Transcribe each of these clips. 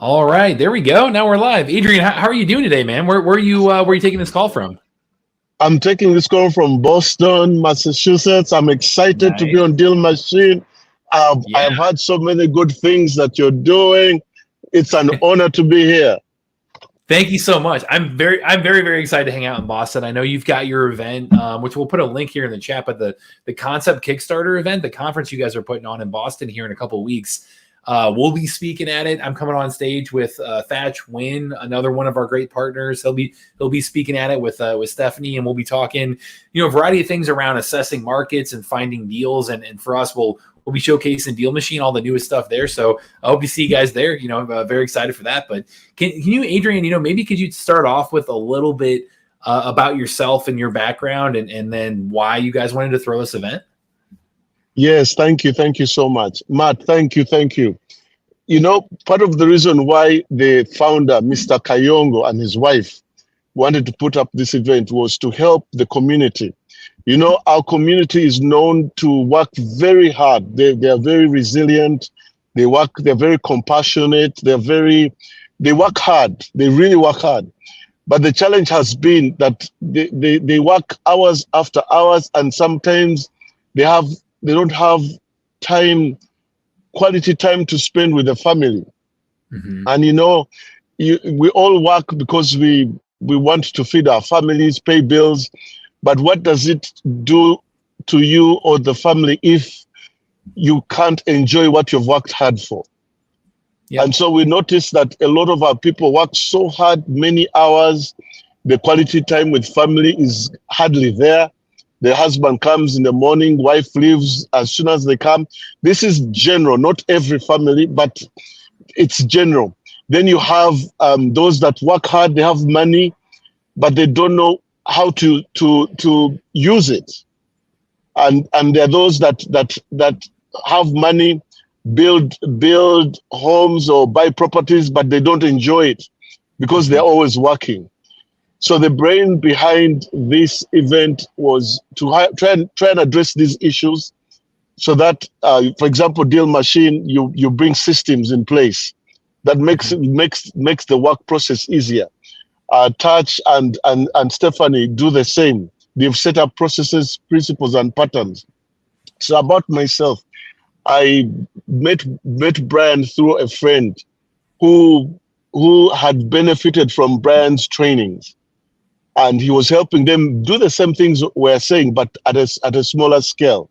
All right, there we go. Now we're live. Adrian, how are you doing today, man? Where are you taking this call from? I'm taking this call from Boston, Massachusetts. I'm excited to be Nice. on Machine. Yeah. I've heard so many good things that you're doing. It's an honor to be here. Thank you so much. I'm very, very excited to hang out in Boston. I know you've got your event, which we'll put a link here in the chat, but the Concept Kickstarter event, the conference you guys are putting on in Boston here in a couple of weeks, we'll be speaking at it. I'm coming on stage with Thatch Wynn, another one of our great partners. He'll be speaking at it with Stephanie, and we'll be talking, a variety of things around assessing markets and finding deals. And for us, we'll be showcasing DealMachine, all the newest stuff there. So I hope to see you guys there. I'm very excited for that. But can you, Adrian, maybe could you start off with a little bit about yourself and your background, and then why you guys wanted to throw this event? Yes, thank you. Thank you so much. Matt, thank you. Thank you. Part of the reason why the founder, Mr. Kayongo, and his wife wanted to put up this event was to help the community. Our community is known to work very hard. They are very resilient. They're very compassionate. They work hard. They really work hard. But the challenge has been that they work hours after hours, and sometimes they don't have time, quality time to spend with the family. Mm-hmm. And we all work because we want to feed our families, pay bills. But what does it do to you or the family if you can't enjoy what you've worked hard for? Yep. And so we noticed that a lot of our people work so hard, many hours. The quality time with family is hardly there. The husband comes in the morning, wife leaves as soon as they come. This is general, not every family, but it's general. Then you have those that work hard, they have money, but they don't know how to use it. And there are those that have money, build homes or buy properties, but they don't enjoy it because they're always working. So the brain behind this event was to try and address these issues, so that, for example, DealMachine, you bring systems in place that makes the work process easier. Touch and Stephanie do the same. They've set up processes, principles, and patterns. So about myself, I met Brian through a friend who had benefited from Brian's trainings. And he was helping them do the same things we're saying, but at a smaller scale.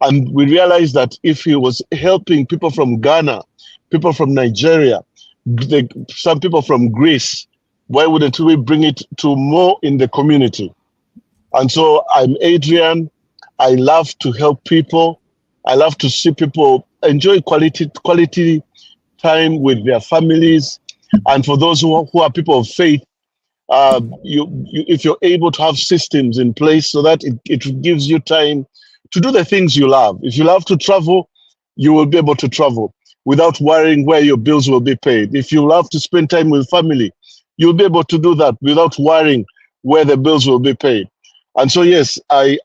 And we realized that if he was helping people from Ghana, people from Nigeria, some people from Greece, why wouldn't we bring it to more in the community? And so I'm Adrian. I love to help people. I love to see people enjoy quality time with their families. And for those who are people of faith, if you're able to have systems in place so that it gives you time to do the things you love. If you love to travel, you will be able to travel without worrying where your bills will be paid. If you love to spend time with family, you'll be able to do that without worrying where the bills will be paid. And so, yes, I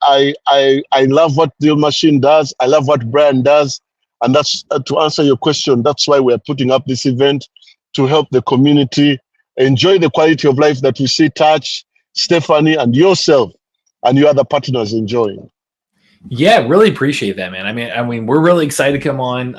love what DealMachine does. I love what Brian does. And that's to answer your question. That's why we're putting up this event, to help the community enjoy the quality of life that we see Touch, Stephanie, and yourself and your other partners enjoying. Yeah, really appreciate that, man. I mean, we're really excited to come on.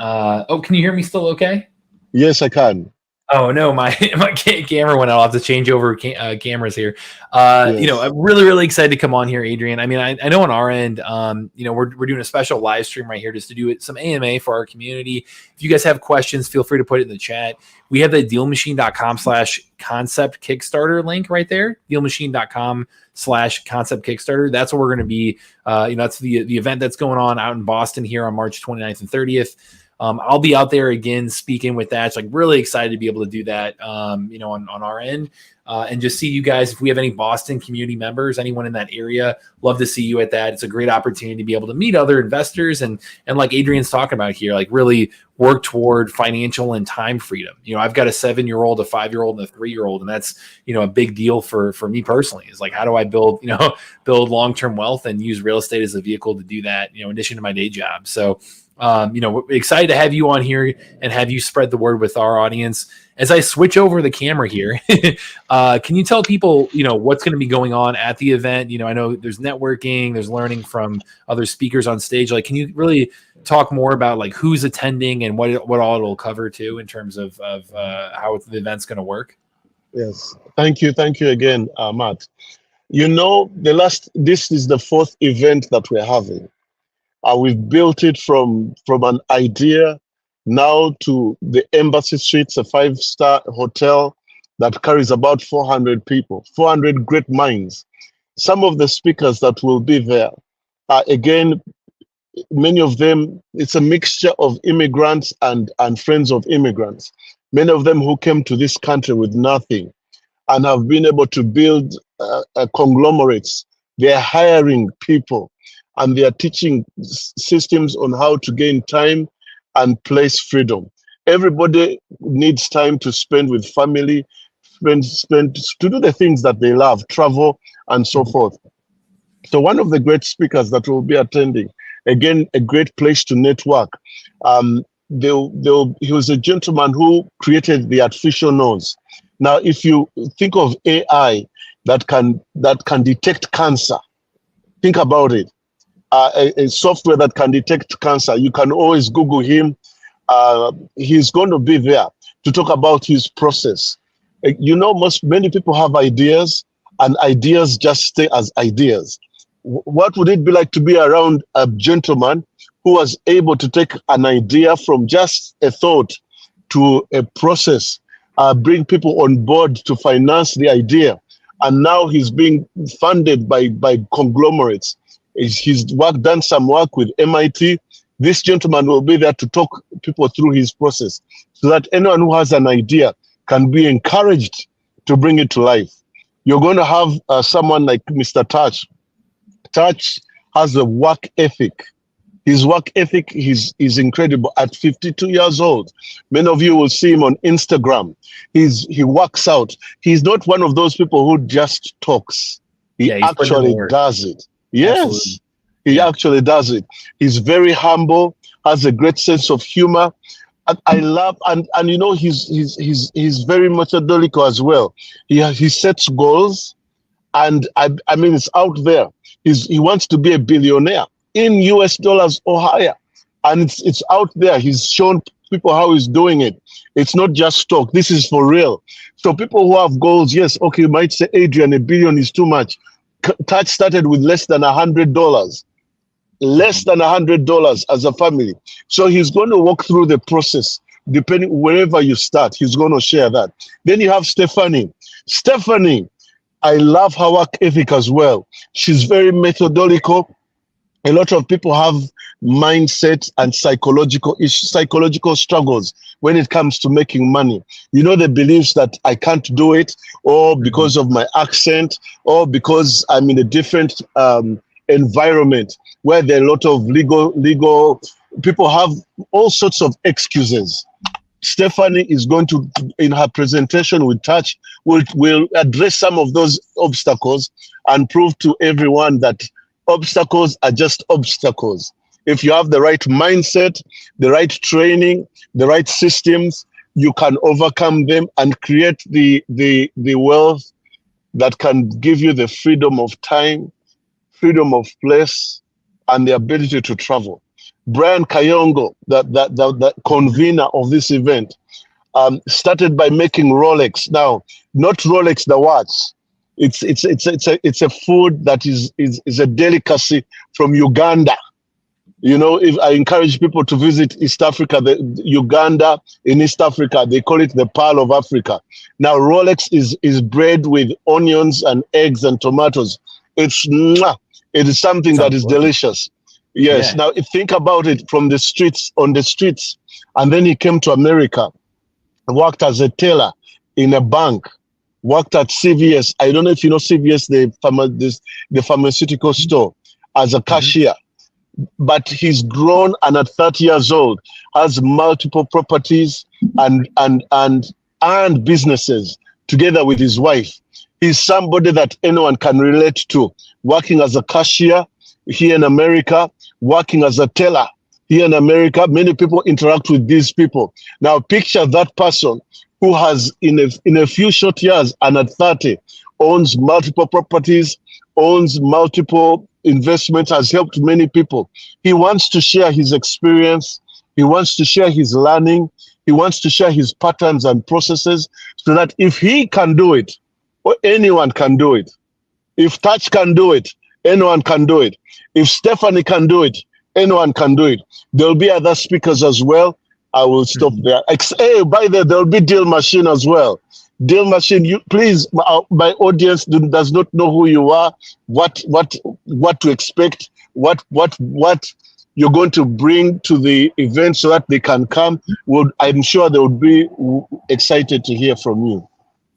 Can you hear me still okay? Yes, I can. Oh no, my camera went out. I'll have to change over cameras here. Yes. I'm really excited to come on here, Adrian. I mean, I know on our end, we're doing a special live stream right here just to do some AMA for our community. If you guys have questions, feel free to put it in the chat. We have the DealMachine.com/concept Kickstarter link right there. DealMachine.com/concept Kickstarter. That's what we're going to be. That's the event that's going on out in Boston here on March 29th and 30th. I'll be out there again speaking with that. So, really excited to be able to do that, on our end, and just see you guys. If we have any Boston community members, anyone in that area, love to see you at that. It's a great opportunity to be able to meet other investors and like Adrian's talking about here, like really work toward financial and time freedom. I've got a 7-year-old, a 5-year-old, and a 3-year-old, and that's a big deal for me personally. Is like, how do I build long-term wealth and use real estate as a vehicle to do that? In addition to my day job. So. We're excited to have you on here and have you spread the word with our audience. As I switch over the camera here, can you tell people, what's going to be going on at the event? I know there's networking, there's learning from other speakers on stage. Like, can you really talk more about like who's attending and what all it'll cover too in terms of how the event's going to work? Yes. Thank you again, Matt. This is the fourth event that we're having. We've built it from an idea now to the Embassy Suites, a 5-star hotel that carries about 400 people, 400 great minds. Some of the speakers that will be there are, again, many of them, it's a mixture of immigrants and friends of immigrants. Many of them who came to this country with nothing and have been able to build conglomerates. They're hiring people and they are teaching systems on how to gain time and place freedom. Everybody needs time to spend with family, spend to do the things that they love, travel and so forth. So one of the great speakers that will be attending, again, a great place to network. He was a gentleman who created the artificial nose. Now, if you think of AI that can detect cancer, think about it. A software that can detect cancer. You can always Google him. He's going to be there to talk about his process. Many people have ideas, and ideas just stay as ideas. What would it be like to be around a gentleman who was able to take an idea from just a thought to a process, bring people on board to finance the idea, and now he's being funded by conglomerates. He's done some work with MIT. This gentleman will be there to talk people through his process so that anyone who has an idea can be encouraged to bring it to life. You're going to have someone like Mr. Touch. Touch has a work ethic. His work ethic is incredible. At 52 years old, many of you will see him on Instagram. He works out. He's not one of those people who just talks. He actually does it. Yes, absolutely. He actually does it. He's very humble, has a great sense of humor. I love, and he's very methodological as well. He sets goals, and I mean it's out there. He wants to be a billionaire in US dollars or higher, and it's out there. He's shown people how he's doing it. It's not just talk. This is for real. So people who have goals, yes, okay, you might say, Adrian, $1 billion is too much. Touch started with less than $100. Less than $100 as a family. So he's going to walk through the process, depending wherever you start. He's going to share that. Then you have Stephanie. Stephanie, I love her work ethic as well. She's very methodical. A lot of people have mindset and psychological struggles when it comes to making money. The beliefs that I can't do it, or because of my accent, or because I'm in a different environment where there are a lot of legal people have all sorts of excuses. Stephanie is going to, in her presentation with Touch, will address some of those obstacles and prove to everyone that obstacles are just obstacles. If you have the right mindset, the right training, the right systems, you can overcome them and create the wealth that can give you the freedom of time, freedom of place, and the ability to travel. Brian Kayongo, the convener of this event, started by making Rolex. Now, not Rolex the watch. It's a food that is a delicacy from Uganda. If I encourage people to visit East Africa, Uganda in East Africa, they call it the Pearl of Africa. Now, Rolex is bread with onions and eggs and tomatoes. It is something that is delicious. Yes. Yeah. Now, think about it on the streets. And then he came to America, worked as a teller in a bank, worked at CVS. I don't know if you know CVS, the pharmaceutical store, as a cashier. But he's grown, and at 30 years old, has multiple properties and businesses together with his wife. He's somebody that anyone can relate to, working as a cashier here in America, working as a teller here in America. Many people interact with these people. Now, picture that person who has, in a few short years and at 30, owns multiple properties, owns multiple investments, has helped many people. He wants to share his experience. He wants to share his learning. He wants to share his patterns and processes so that if he can do it, or anyone can do it. If Touch can do it, anyone can do it. If Stephanie can do it, anyone can do it. There'll be other speakers as well. I will stop there. Hey, by the way, there'll be DealMachine as well. DealMachine, you please, my audience does not know who you are, what to expect, what you're going to bring to the event so that they can come. I'm sure they would be excited to hear from you.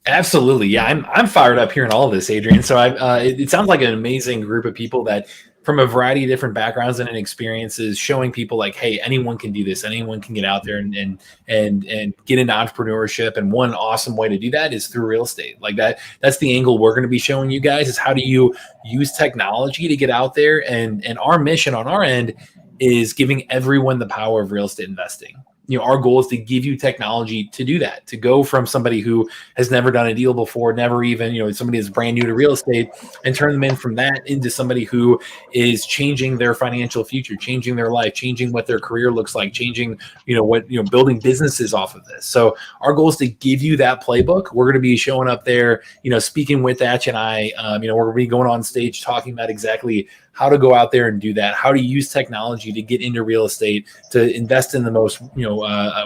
Absolutely. Yeah, I'm fired up hearing all of this, Adrian. So it sounds like an amazing group of people that from a variety of different backgrounds and experiences, showing people like, hey, anyone can do this. Anyone can get out there and get into entrepreneurship. And one awesome way to do that is through real estate. Like that's the angle we're going to be showing you guys, is how do you use technology to get out there. And our mission on our end is giving everyone the power of real estate investing. You know, our goal is to give you technology to do that, to go from somebody who has never done a deal before, never even, somebody that's brand new to real estate, and turn them in from that into somebody who is changing their financial future, changing their life, changing what their career looks like, changing, building businesses off of this. So our goal is to give you that playbook. We're going to be showing up there, speaking with Atch and I, we're going to be going on stage talking about exactly how to go out there and do that, how to use technology to get into real estate, to invest in the most,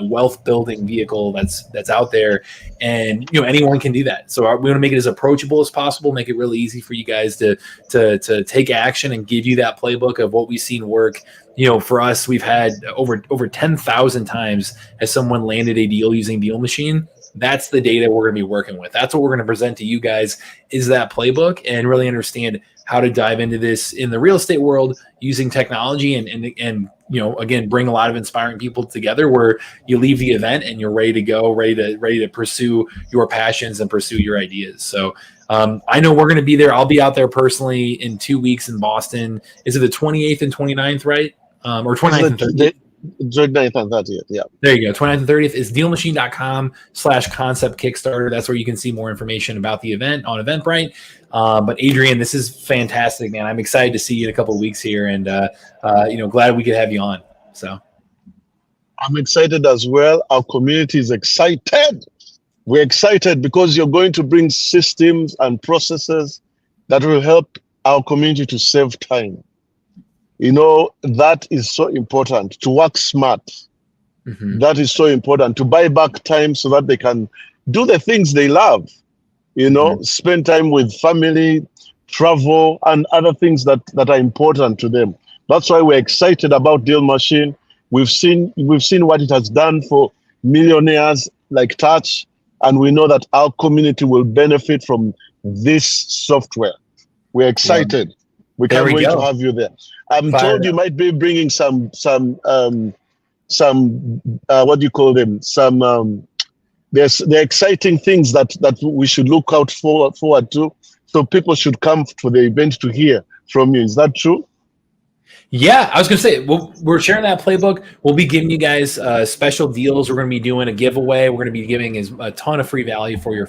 wealth building vehicle that's out there. And, anyone can do that. So we want to make it as approachable as possible, make it really easy for you guys to take action and give you that playbook of what we've seen work. For us, we've had over 10,000 times has someone landed a deal using DealMachine. That's the data we're going to be working with. That's what we're going to present to you guys, is that playbook, and really understand how to dive into this in the real estate world using technology and again, bring a lot of inspiring people together where you leave the event and you're ready to go, ready to pursue your passions and pursue your ideas. So I know we're going to be there. I'll be out there personally in 2 weeks in Boston. Is it the 28th and 29th, right? Or 29th and 30th? 29th and 30th, yeah. There you go. 29th and 30th is DealMachine.com/concept Kickstarter. That's where you can see more information about the event on Eventbrite. But Adrian, this is fantastic, man. I'm excited to see you in a couple of weeks here, and glad we could have you on. So I'm excited as well. Our community is excited. We're excited because you're going to bring systems and processes that will help our community to save time. That is so important, to work smart. Mm-hmm. That is so important, to buy back time so that they can do the things they love, mm-hmm. Spend time with family, travel, and other things that are important to them. That's why we're excited about DealMachine. We've seen what it has done for millionaires like Touch, and we know that our community will benefit from this software. We're excited. We can't wait to have you there. I'm told you might be bringing some what do you call them? There's the exciting things that we should look out forward to. So people should come for the event to hear from you. Is that true? Yeah, I was going to say, we're sharing that playbook. We'll be giving you guys special deals. We're going to be doing a giveaway. We're going to be giving a ton of free value for your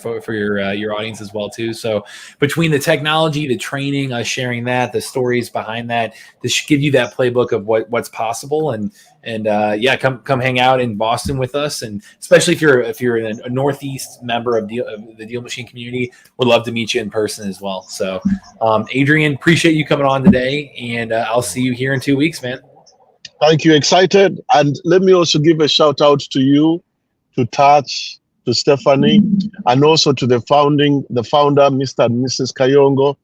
audience as well too. So between the technology, the training, us sharing that, the stories behind that, this should give you that playbook of what's possible. And come hang out in Boston with us, and especially if you're a Northeast member of the DealMachine community, would love to meet you in person as well. So, Adrian, appreciate you coming on today, and I'll see you here in 2 weeks, man. Thank you. Excited, and let me also give a shout out to you, to Touch, to Stephanie, and also to the founder, Mr. and Mrs. Kayongo.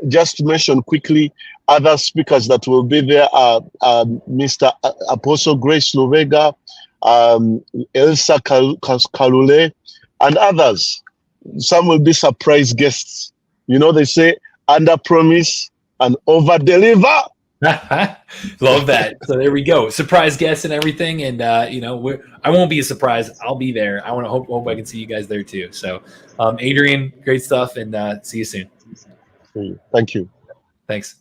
Just to mention quickly, other speakers that will be there are Mr. Apostle Grace Lovega, Elsa Kalule, and others. Some will be surprise guests. They say under promise and over deliver. Love that. So there we go. Surprise guests and everything. And, I won't be a surprise. I'll be there. I want to hope I can see you guys there too. So, Adrian, great stuff, and see you soon. Thank you. Thanks.